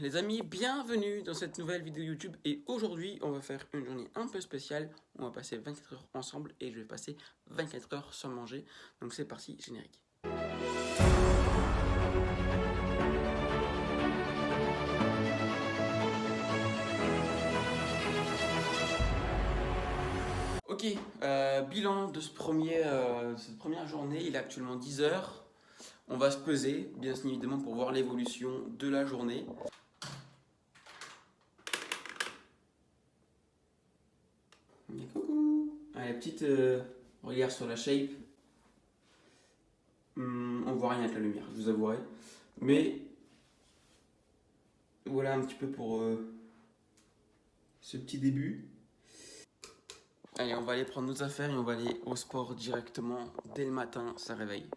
Les amis, bienvenue dans cette nouvelle vidéo YouTube et aujourd'hui on va faire une journée un peu spéciale. On va passer 24 heures ensemble et je vais passer 24 heures sans manger. Donc c'est parti, générique. Ok, bilan de cette première journée, il est actuellement 10 heures. On va se peser, bien évidemment, pour voir l'évolution de la journée. Coucou. Allez, petite regard sur la shape. On voit rien avec la lumière, je vous avouerai. Mais voilà un petit peu pour ce petit début. Allez, on va aller prendre nos affaires et on va aller au sport directement dès le matin, ça réveille.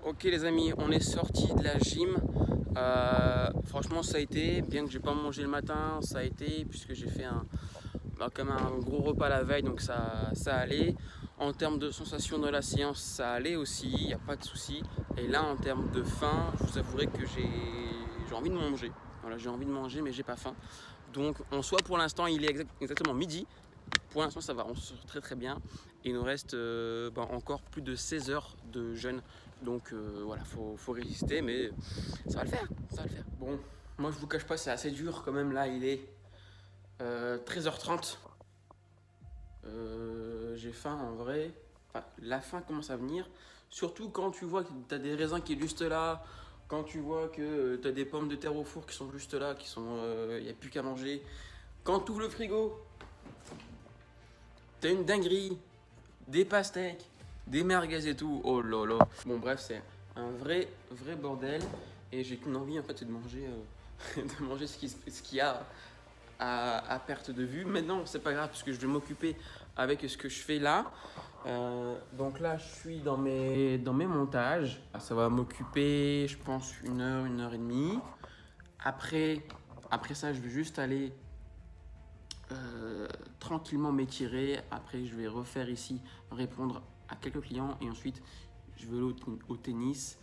Ok les amis, on est sorti de la gym. Franchement ça a été, bien que j'ai pas mangé le matin, ça a été puisque j'ai fait quand même un gros repas la veille, donc ça allait. En termes de sensation de la séance, ça allait aussi, il n'y a pas de souci. Et là en termes de faim, je vous avouerai que j'ai envie de manger. Voilà, j'ai envie de manger mais j'ai pas faim. Donc en soi pour l'instant il est exactement midi. Pour l'instant ça va, on se sort très très bien. Et il nous reste encore plus de 16 heures de jeûne. Donc voilà, faut résister, mais ça va le faire, ça va le faire. Bon, moi je vous cache pas, c'est assez dur quand même. Là il est 13h30. J'ai faim en vrai. Enfin, la faim commence à venir. Surtout quand tu vois que tu as des raisins qui sont juste là. Quand tu vois que tu as des pommes de terre au four qui sont juste là, il n'y a plus qu'à manger. Quand tu ouvres le frigo, t'as une dinguerie, des pastèques, des merguez et tout. Oh là là. Bon bref, c'est un vrai bordel. Et j'ai qu'une envie en fait, c'est de manger, de manger ce qu'il y a à perte de vue. Maintenant, c'est pas grave parce que je vais m'occuper avec ce que je fais là. Donc là, je suis dans mes montages. Ça va m'occuper, je pense, une heure et demie. Après ça, je vais juste aller tranquillement m'étirer. Après, je vais refaire ici, répondre à quelques clients et ensuite, je vais aller au tennis.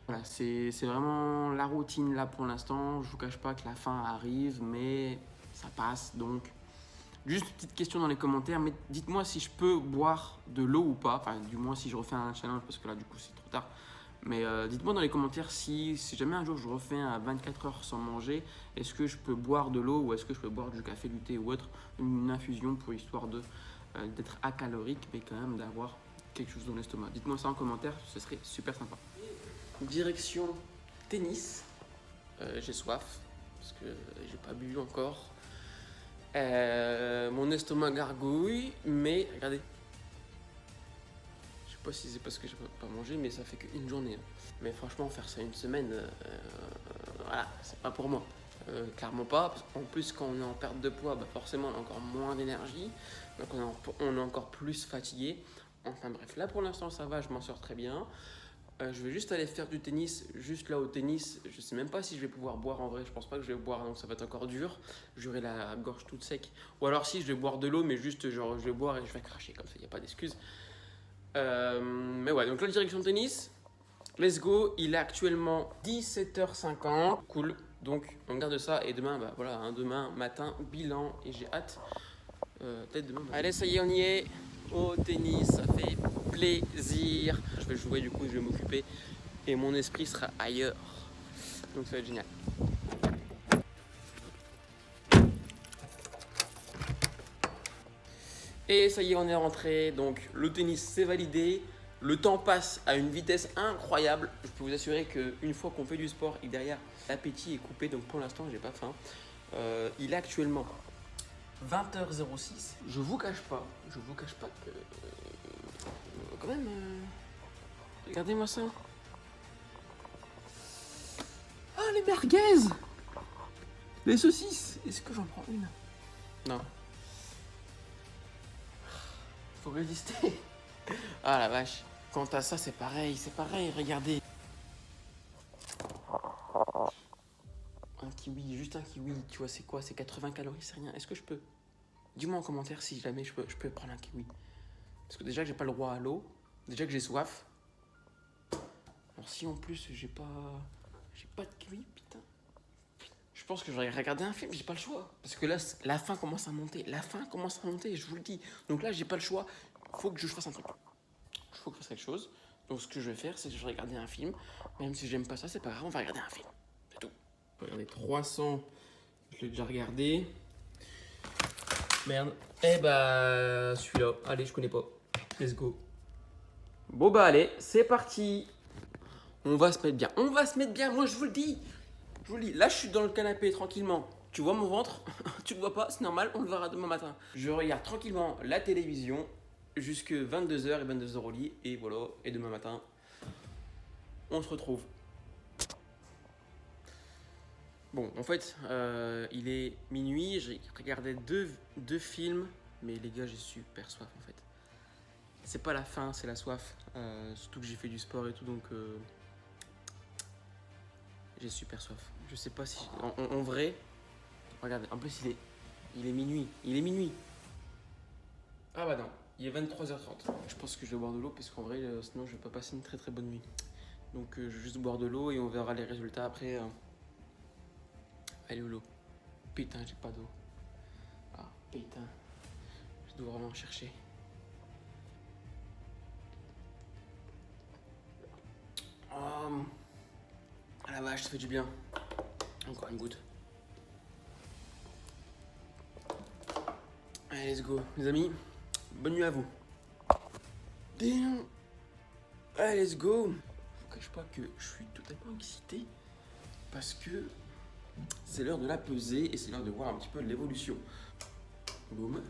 Voilà, c'est vraiment la routine là pour l'instant. Je vous cache pas que la fin arrive, mais ça passe. Donc, juste une petite question dans les commentaires. Mais dites-moi si je peux boire de l'eau ou pas. Enfin, du moins si je refais un challenge parce que là, du coup, c'est trop tard. Mais dites-moi dans les commentaires si jamais un jour je refais un 24 heures sans manger, est-ce que je peux boire de l'eau ou est-ce que je peux boire du café, du thé ou autre, une infusion pour histoire d'être acalorique, mais quand même d'avoir quelque chose dans l'estomac. Dites-moi ça en commentaire, ce serait super sympa. Direction tennis. J'ai soif parce que j'ai pas bu encore. Mon estomac gargouille, mais regardez. Je sais pas si c'est parce que j'ai pas mangé, mais ça fait qu'une journée. Mais franchement, faire ça une semaine, voilà, c'est pas pour moi. Clairement pas. En plus, quand on est en perte de poids, forcément, on a encore moins d'énergie. Donc, on est encore plus fatigué. Enfin bref, là pour l'instant, ça va, je m'en sors très bien. Je vais juste aller faire du tennis, juste là au tennis. Je sais même pas si je vais pouvoir boire en vrai. Je pense pas que je vais boire, donc ça va être encore dur. J'aurai la gorge toute sec. Ou alors si je vais boire de l'eau, mais juste genre je vais boire et je vais cracher comme ça. Il n'y a pas d'excuse. Mais ouais, donc la direction de tennis. Let's go. Il est actuellement 17h50. Cool. Donc on garde ça et demain, voilà, demain matin bilan et j'ai hâte. Peut-être demain. Allez, ça y est, on y est. Au tennis, ça fait plaisir. Je vais jouer, du coup, je vais m'occuper et mon esprit sera ailleurs. Donc ça va être génial. Et ça y est, on est rentré. Donc le tennis, c'est validé. Le temps passe à une vitesse incroyable. Je peux vous assurer qu'une fois qu'on fait du sport et que derrière l'appétit est coupé, donc pour l'instant, j'ai pas faim. Il est actuellement 20h06. Je vous cache pas que quand même, regardez-moi ça. Ah, les merguez! Les saucisses, est-ce que j'en prends une? Non. Faut résister. Ah la vache. Quant à ça, c'est pareil, regardez. Un kiwi, juste un kiwi, tu vois, c'est quoi? C'est 80 calories, c'est rien. Est-ce que je peux? Dis-moi en commentaire si jamais je peux prendre un kiwi. Parce que déjà que j'ai pas le droit à l'eau, déjà que j'ai soif. Alors si en plus j'ai pas de kiwi, putain. Je pense que je vais regarder un film, j'ai pas le choix. Parce que là, la faim commence à monter. Je vous le dis. Donc là, j'ai pas le choix. Faut que je fasse un truc. Faut que je fasse quelque chose. Donc ce que je vais faire, c'est que je vais regarder un film. Même si j'aime pas ça, c'est pas grave, on va regarder un film. C'est tout. On va regarder 300. Je l'ai déjà regardé. Merde. Eh bah, celui-là. Allez, je connais pas. Let's go. Bon bah allez, c'est parti. On va se mettre bien. Moi je vous le dis. Là, je suis dans le canapé tranquillement. Tu vois mon ventre? Tu le vois pas? C'est normal, on le verra demain matin. Je regarde tranquillement la télévision jusque 22h et 22h au lit. Et voilà, et demain matin, on se retrouve. Bon, en fait, il est minuit. J'ai regardé deux films. Mais les gars, j'ai super soif en fait. C'est pas la faim, c'est la soif. Surtout que j'ai fait du sport et tout, donc j'ai super soif. Je sais pas si... En vrai... Regardez, en plus il est minuit. Ah bah non, il est 23h30. Je pense que je vais boire de l'eau parce qu'en vrai, sinon je vais pas passer une très très bonne nuit. Donc je vais juste boire de l'eau et on verra les résultats après. Elle est où l'eau? Putain, j'ai pas d'eau. Ah putain, je dois vraiment chercher. Oh, ah la vache, ça fait du bien. Encore une goutte. Allez, let's go, les amis. Bonne nuit à vous. Damn. Allez, let's go. Je vous cache pas que je suis totalement excité parce que c'est l'heure de la peser et c'est l'heure de voir un petit peu l'évolution. Boum.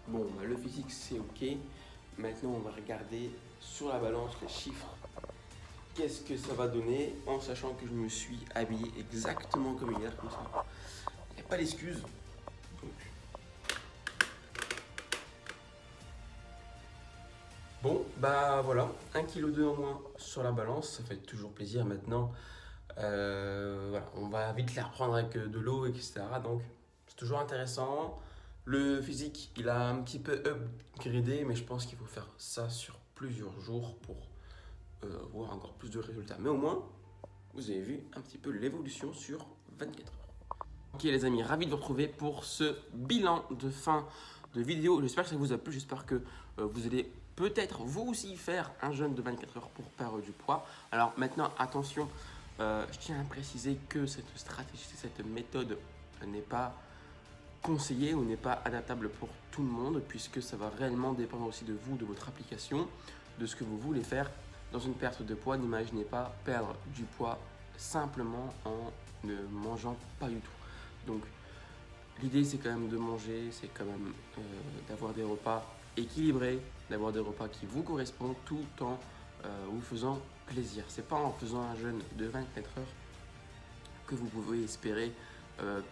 Bon, bah, le physique c'est ok. Maintenant, on va regarder sur la balance les chiffres. Qu'est-ce que ça va donner en sachant que je me suis habillé exactement comme hier, comme ça. Il n'y a pas d'excuse. Bon, bah voilà, 1,2 kg en moins sur la balance, ça fait toujours plaisir maintenant. Voilà, on va vite les reprendre avec de l'eau, etc. Donc, c'est toujours intéressant. Le physique, il a un petit peu upgradé, mais je pense qu'il faut faire ça sur plusieurs jours pour voir encore plus de résultats. Mais au moins, vous avez vu un petit peu l'évolution sur 24 heures. Ok les amis, ravi de vous retrouver pour ce bilan de fin de vidéo. J'espère que ça vous a plu, j'espère que vous allez peut-être vous aussi faire un jeûne de 24 heures pour perdre du poids. Alors maintenant, attention, je tiens à préciser que cette stratégie, cette méthode n'est pas conseillée ou n'est pas adaptable pour tout le monde puisque ça va réellement dépendre aussi de vous, de votre application, de ce que vous voulez faire dans une perte de poids. N'imaginez pas perdre du poids simplement en ne mangeant pas du tout. Donc l'idée c'est quand même de manger, c'est quand même d'avoir des repas équilibrés, d'avoir des repas qui vous correspondent tout en vous faisant plaisir. C'est pas en faisant un jeûne de 24 heures que vous pouvez espérer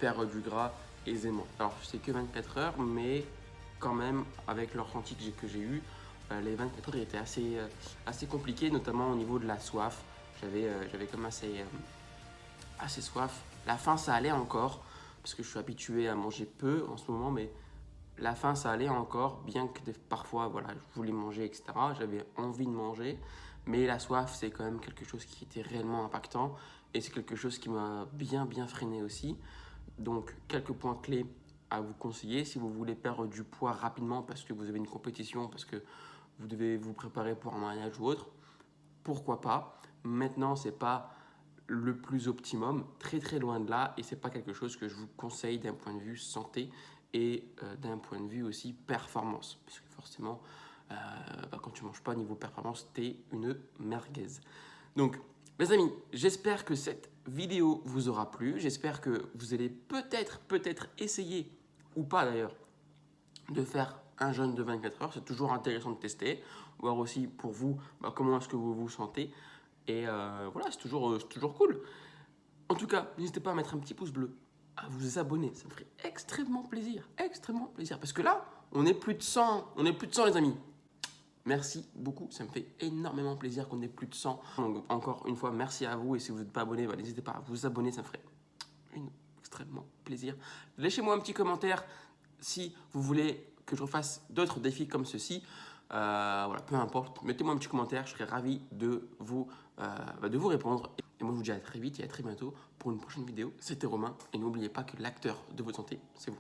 perdre du gras aisément. Alors c'est que 24 heures, mais quand même avec le ressenti que j'ai eu, les 24 heures étaient assez compliquées, notamment au niveau de la soif. J'avais comme assez soif. La faim ça allait encore, parce que je suis habitué à manger peu en ce moment, mais la faim ça allait encore, bien que parfois voilà, je voulais manger, etc. J'avais envie de manger, mais la soif c'est quand même quelque chose qui était réellement impactant et c'est quelque chose qui m'a bien freiné aussi. Donc quelques points clés à vous conseiller si vous voulez perdre du poids rapidement parce que vous avez une compétition, parce que vous devez vous préparer pour un mariage ou autre, pourquoi pas. Maintenant c'est pas le plus optimum, très loin de là, et c'est pas quelque chose que je vous conseille d'un point de vue santé et d'un point de vue aussi performance, parce que forcément quand tu manges pas niveau performance t'es une merguez. Donc les amis, j'espère que cette vidéo vous aura plu, j'espère que vous allez peut-être essayer ou pas d'ailleurs de faire un jeûne de 24 heures. C'est toujours intéressant de tester, voir aussi pour vous comment est-ce que vous vous sentez. Et voilà, c'est toujours cool. En tout cas, n'hésitez pas à mettre un petit pouce bleu, à vous abonner. Ça me ferait extrêmement plaisir. Extrêmement plaisir. Parce que là, on est plus de 100. On est plus de 100, les amis. Merci beaucoup, ça me fait énormément plaisir qu'on ait plus de 100. Donc, encore une fois, merci à vous. Et si vous n'êtes pas abonné, n'hésitez pas à vous abonner, ça me ferait extrêmement plaisir. Laissez-moi un petit commentaire si vous voulez que je refasse d'autres défis comme ceci. Voilà, peu importe, mettez-moi un petit commentaire, je serai ravi de vous répondre. Et moi, je vous dis à très vite et à très bientôt pour une prochaine vidéo. C'était Romain et n'oubliez pas que l'acteur de votre santé, c'est vous.